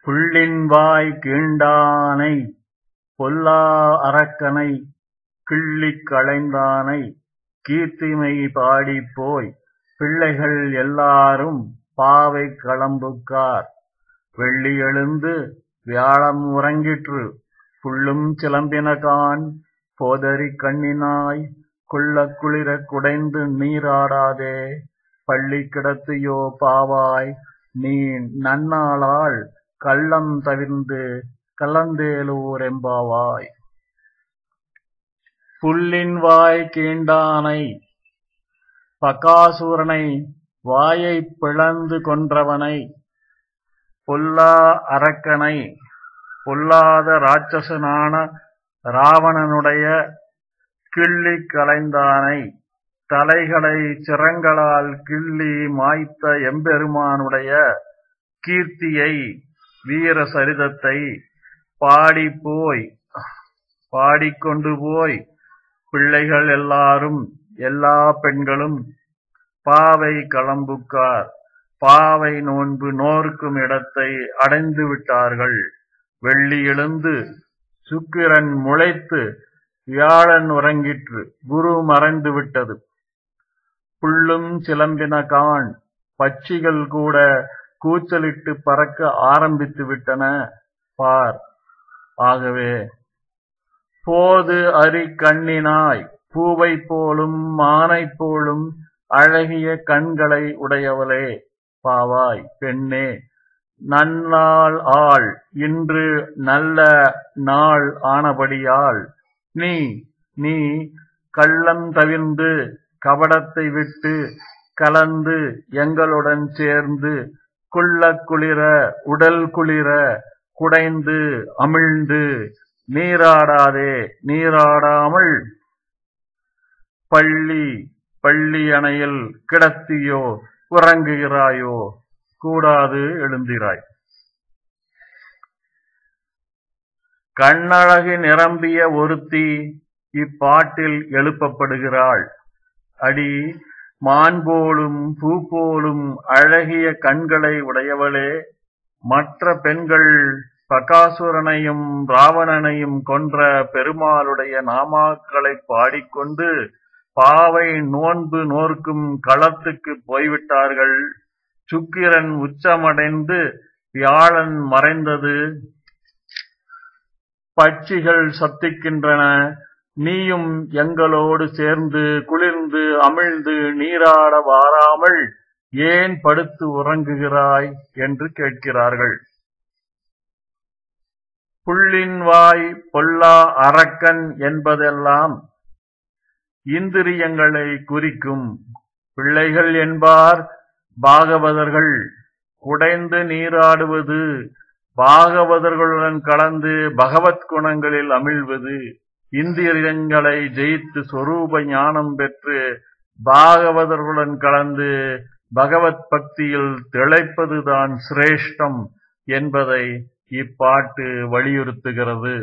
புள்ளின்வாய் கீண்டானை பொல்லா அரக்கனை கிள்ளிக் களைந்தானை கீர்த்திமை பாடிப்போய் பிள்ளைகள் எல்லாரும் பாவை களம்புக்கார். வெள்ளி எழுந்து வியாழம் உறங்கிற்று புள்ளும் சிலம்பினகான் போதரிக் கண்ணினாய் கொள்ளக் குளிரக் குடைந்து நீராடாதே பள்ளி கிடத்தியோ பாவாய் நீ நன்னாளால் கள்ளம் தவிர்ந்து கலந்தேலூர் எம்பாவாய். புள்ளின்வாய் கீண்டானை பகாசூரனை வாயைப் பிளந்து கொன்றவனை பொல்லா அரக்கனை பொல்லாத ராட்சசனான ராவணனுடைய கிள்ளிக் களைந்தானை தலைகளைச் சிரங்களால் கிள்ளி மாய்த்த எம்பெருமானுடைய கீர்த்தியை வீர சரிதத்தை பாடிக்கொண்டு போய் பிள்ளைகள் எல்லாரும் எல்லா பெண்களும் பாவை களம்புக்கார் பாவை நோன்பு நோர்க்கும் இடத்தை அடைந்து விட்டார்கள். வெள்ளி எழுந்து சுக்கிரன் முளைத்து வியாழன் உறங்கிற்று குரு மறைந்து விட்டது. புள்ளும் சிலம்பினகான் பட்சிகள் கூட கூச்சலிட்டு பறக்க ஆரம்பித்து விட்டன பார். ஆகவே போது அரி கண்ணினாய் பூவை போலும் மானைப் போலும் அழகிய கண்களை உடையவளே பாவாய் பெண்ணே நன்னாள் ஆள் இன்று நல்ல நாள் ஆனபடியால் நீ கள்ளம் தவிர்ந்து கபடத்தை விட்டு கலந்து எங்களுடன் சேர்ந்து குள்ளக் குளிர உடல் குளிர குடைந்து அமிழ்ந்து நீராடாமல் பள்ளி அணையில் கிடத்தியோ உறங்குகிறாயோ கூடாது எழுந்திராய். கண்ணழகு நிரம்பிய ஒருத்தி இப்பாட்டில் எழுப்பப்படுகிறாள். அடி மான் போலும் பூ போலும் அழகிய கண்களை உடையவளே மற்ற பெண்கள் பகாசுரனையும் ராவணனையும் கொன்ற பெருமாளுடைய நாமாக்களைப் பாடிக்கொண்டு பாவை நோன்பு நோர்க்கும் களத்துக்கு போய்விட்டார்கள். சுக்கிரன் உச்சமடைந்து வியாழன் மறைந்தது. பட்சிகள் சத்திக்கின்றன. நீயும் எங்களோடு சேர்ந்து குளிர்ந்து அமிழ்ந்து நீராட வாராமல் ஏன் படுத்து உறங்குகிறாய் என்று கேட்கிறார்கள். புள்ளின்வாய் பொல்லா அரக்கன் என்பதெல்லாம் இந்திரியங்களை குறிக்கும். பிள்ளைகள் என்பார் பாகவதர்கள். குடைந்து நீராடுவது பாகவதர்களுடன் கலந்து பகவத் குணங்களில் அமிழ்வது. இந்திரியங்களை ஜெயித்து சொரூப ஞானம் பெற்று பாகவதர்களுடன் கலந்து பகவத் பக்தியில் திளைப்பதுதான் சிரேஷ்டம் என்பதை இப்பாட்டு வலியுறுத்துகிறது.